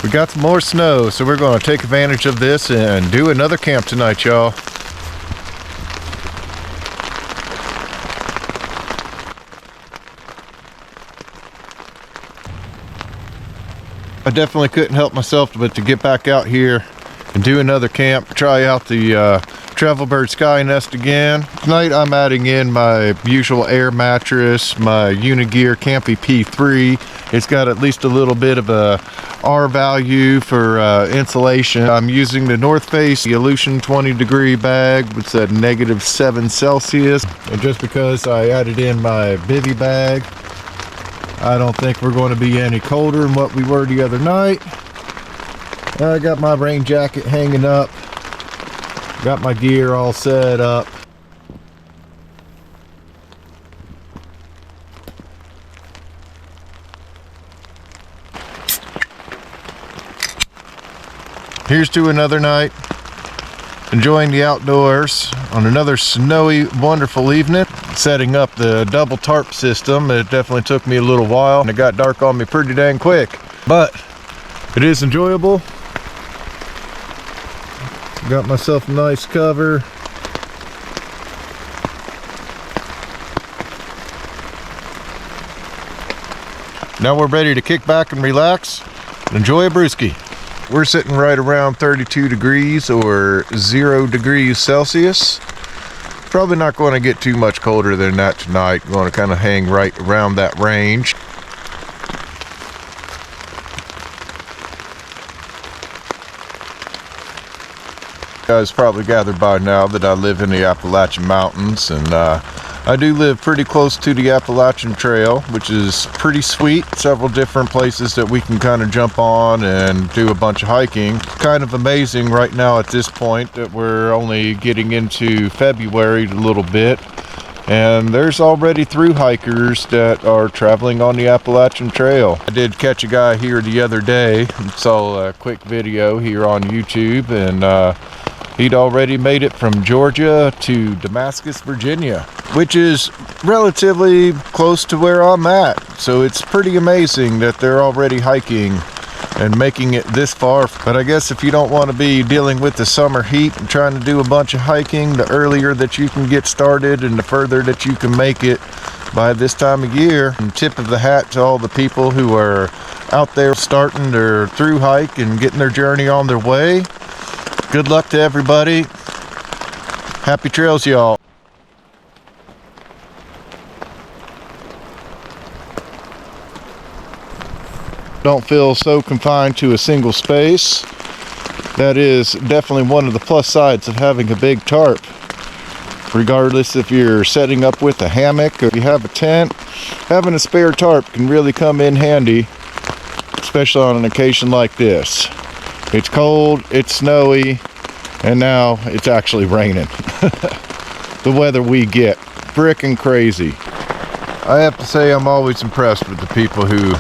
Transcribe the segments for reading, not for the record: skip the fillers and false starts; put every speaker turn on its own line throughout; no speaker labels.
We got some more snow, so we're going to take advantage of this and do another camp tonight, y'all. I definitely couldn't help myself but to get back out here and do another camp, try out the Travelbird Skynest again. Tonight I'm adding in my usual air mattress, my Unigear Campy P3. It's got at least a little bit of a R value for insulation. I'm using the North Face Aleutian 20-degree bag. It's at -7 Celsius. And just because I added in my bivy bag, I don't think we're going to be any colder than what we were the other night. I got my rain jacket hanging up. Got my gear all set up. Here's to another night, enjoying the outdoors on another snowy, wonderful evening. Setting up the double tarp system, it definitely took me a little while and it got dark on me pretty dang quick, but it is enjoyable. Got myself a nice cover. Now we're ready to kick back and relax and enjoy a brewski. We're sitting right around 32 degrees or 0 degrees Celsius. Probably not going to get too much colder than that tonight. Going to kind of hang right around that range. You guys probably gathered by now that I live in the Appalachian Mountains, and I do live pretty close to the Appalachian Trail, which is pretty sweet. Several different places that we can kind of jump on and do a bunch of hiking. Kind of amazing right now at this point that we're only getting into February a little bit, and there's already through hikers that are traveling on the Appalachian Trail. I did catch a guy here the other day, saw a quick video here on YouTube, and he'd already made it from Georgia to Damascus, Virginia, which is relatively close to where I'm at. So it's pretty amazing that they're already hiking and making it this far. But I guess if you don't want to be dealing with the summer heat and trying to do a bunch of hiking, the earlier that you can get started and the further that you can make it by this time of year. And tip of the hat to all the people who are out there starting their through hike and getting their journey on their way. Good luck to everybody. Happy trails, y'all. Don't feel so confined to a single space. That is definitely one of the plus sides of having a big tarp. Regardless if you're setting up with a hammock or you have a tent, having a spare tarp can really come in handy, especially on an occasion like this. It's cold, it's snowy, and now it's actually raining. The weather we get, frickin' crazy. I have to say I'm always impressed with the people who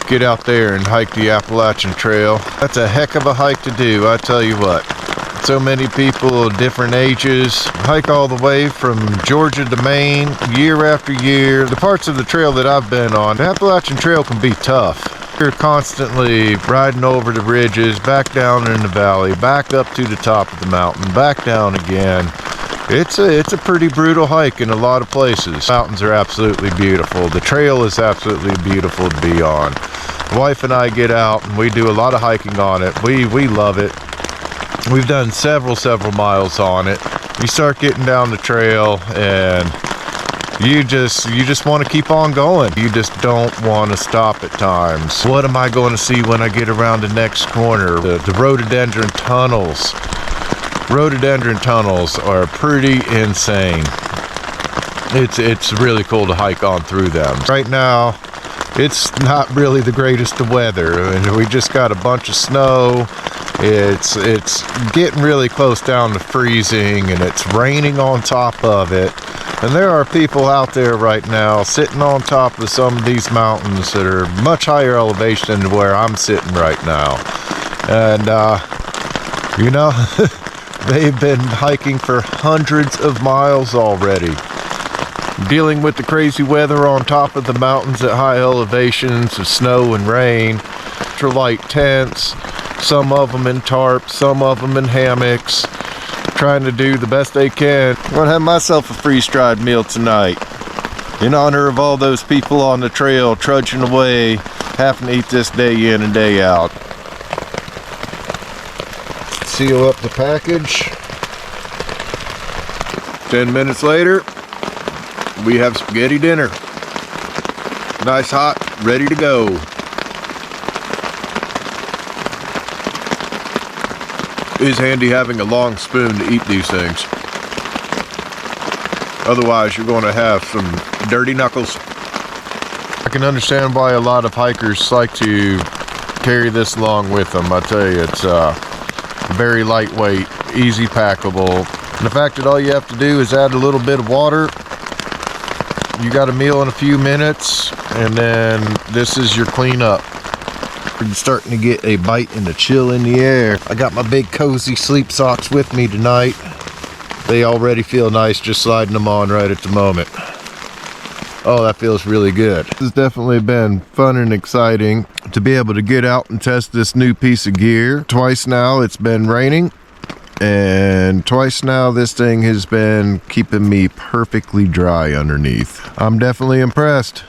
get out there and hike the Appalachian Trail. That's a heck of a hike to do, I tell you what. So many people of different ages hike all the way from Georgia to Maine, year after year. The parts of the trail that I've been on, the Appalachian Trail can be tough. You're constantly riding over the ridges, back down in the valley, back up to the top of the mountain, back down again. It's a pretty brutal hike in a lot of places. Mountains are absolutely beautiful. The trail is absolutely beautiful to be on. The wife and I get out and we do a lot of hiking on it. We love it. We've done several miles on it. You start getting down the trail and you just want to keep on going. You just don't want to stop at times. What am I going to see when I get around the next corner? The rhododendron tunnels. Rhododendron tunnels are pretty insane. It's really cool to hike on through them. Right now, it's not really the greatest of weather, and we just got a bunch of snow. It's getting really close down to freezing, and it's raining on top of it. And there are people out there right now sitting on top of some of these mountains that are much higher elevation than where I'm sitting right now. And you know, they've been hiking for hundreds of miles already, dealing with the crazy weather on top of the mountains at high elevations of snow and rain, ultralight tents, some of them in tarps, some of them in hammocks, trying to do the best they can. I'm gonna have myself a freeze-dried meal tonight in honor of all those people on the trail trudging away, having to eat this day in and day out. Seal up the package. 10 minutes later, we have spaghetti dinner. Nice, hot, ready to go. It is handy having a long spoon to eat these things. Otherwise, you're going to have some dirty knuckles. I can understand why a lot of hikers like to carry this along with them. I tell you, it's very lightweight, easy packable. And the fact that all you have to do is add a little bit of water, you got a meal in a few minutes, and then this is your cleanup. We're starting to get a bite in the chill in the air. I got my big cozy sleep socks with me tonight. They already feel nice just sliding them on right at the moment. Oh, that feels really good. This has definitely been fun and exciting to be able to get out and test this new piece of gear. Twice now it's been raining, and twice now this thing has been keeping me perfectly dry underneath. I'm definitely impressed.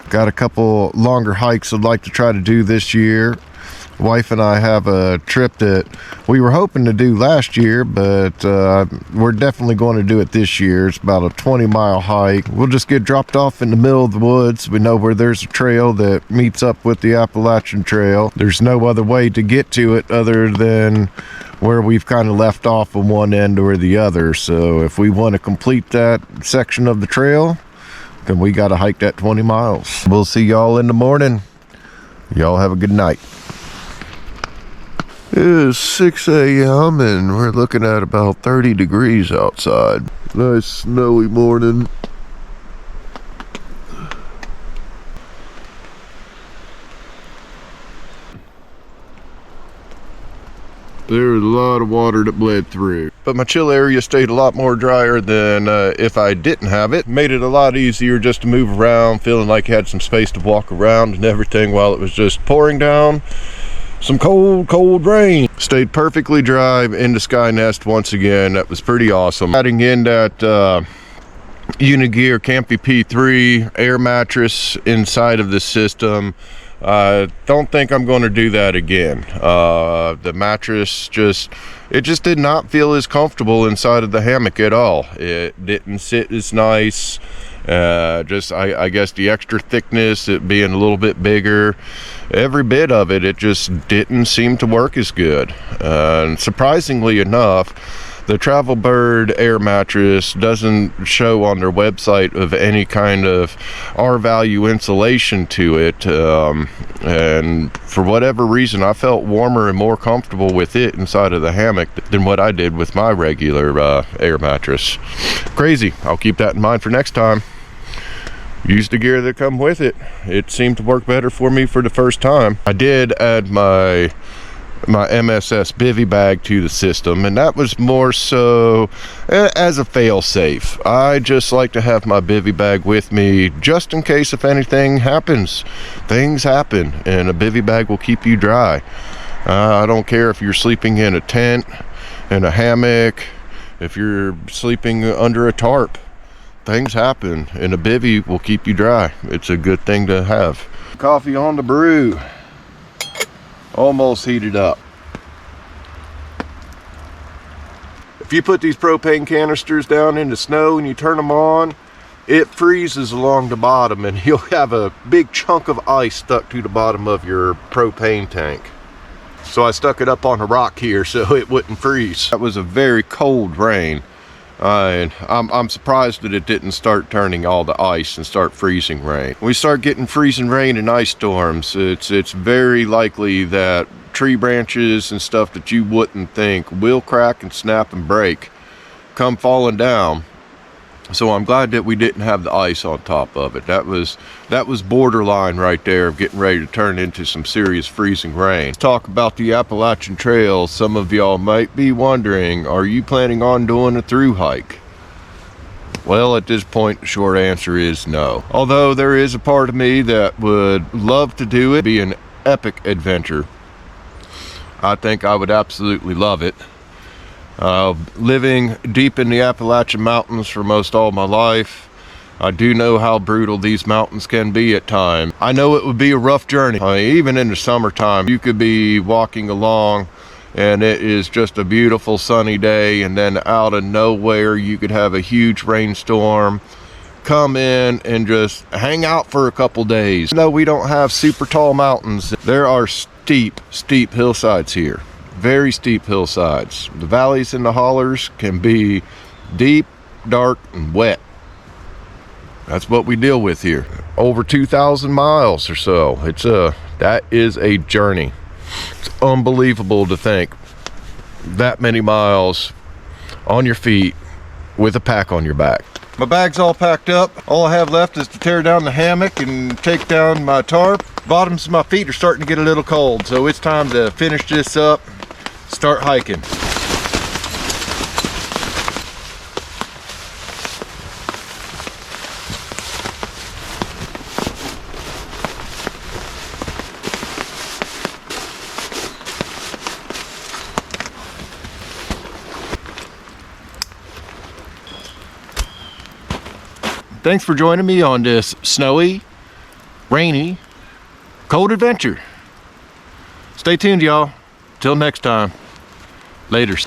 Got a couple longer hikes I'd like to try to do this year. Wife and I have a trip that we were hoping to do last year, but we're definitely going to do it this year. It's about a 20-mile hike. We'll just get dropped off in the middle of the woods. We know where there's a trail that meets up with the Appalachian Trail. There's no other way to get to it other than where we've kind of left off on one end or the other. So if we want to complete that section of the trail, then we got to hike that 20 miles. We'll see y'all in the morning. Y'all have a good night. It is 6 a.m. and we're looking at about 30 degrees outside. Nice snowy morning. There's a lot of water that bled through. But my chill area stayed a lot more drier than if I didn't have it. Made it a lot easier just to move around, feeling like I had some space to walk around and everything while it was just pouring down some cold rain. Stayed perfectly dry into Skynest once again. That was pretty awesome. Adding in that Unigear Campy P3 air mattress inside of the system. Don't think I'm going to do that again. The mattress just did not feel as comfortable inside of the hammock at all. It didn't sit as nice. I guess the extra thickness, it being a little bit bigger, every bit of it just didn't seem to work as good. And surprisingly enough, the Travel Bird air mattress doesn't show on their website of any kind of R-value insulation to it. And for whatever reason, I felt warmer and more comfortable with it inside of the hammock than what I did with my regular air mattress. Crazy. I'll keep that in mind for next time. Use the gear that come with it. It seemed to work better for me for the first time. I did add my MSS bivy bag to the system, and that was more so as a fail-safe. I just like to have my bivy bag with me just in case if anything happens. Things happen, and a bivy bag will keep you dry. I don't care if you're sleeping in a tent, in a hammock, if you're sleeping under a tarp. Things happen, and a bivy will keep you dry. It's a good thing to have. Coffee on the brew. Almost heated up. If you put these propane canisters down in the snow and you turn them on, it freezes along the bottom and you'll have a big chunk of ice stuck to the bottom of your propane tank. So I stuck it up on a rock here so it wouldn't freeze. That was a very cold rain. And I'm surprised that it didn't start turning all the ice and start freezing rain. When we start getting freezing rain and ice storms, it's very likely that tree branches and stuff that you wouldn't think will crack and snap and break come falling down. So I'm glad that we didn't have the ice on top of it. That was borderline right there of getting ready to turn into some serious freezing rain. Let's talk about the Appalachian Trail. Some of y'all might be wondering, are you planning on doing a through hike? Well, at this point, the short answer is no. Although there is a part of me that would love to do it, be an epic adventure. I think I would absolutely love it. Living deep in the Appalachian Mountains for most all my life, I do know how brutal these mountains can be at times. I know it would be a rough journey. Even in the summertime, you could be walking along and it is just a beautiful sunny day, and then out of nowhere you could have a huge rainstorm come in and just hang out for a couple days. No, we don't have super tall mountains. There are steep hillsides here. Very steep hillsides. The valleys and the hollers can be deep, dark, and wet. That's what we deal with here. Over 2,000 miles or so. That is a journey. It's unbelievable to think that many miles on your feet with a pack on your back. My bag's all packed up. All I have left is to tear down the hammock and take down my tarp. Bottoms of my feet are starting to get a little cold, so it's time to finish this up, start hiking. Thanks for joining me on this snowy, rainy, cold adventure. Stay tuned, y'all. Till next time. Laters.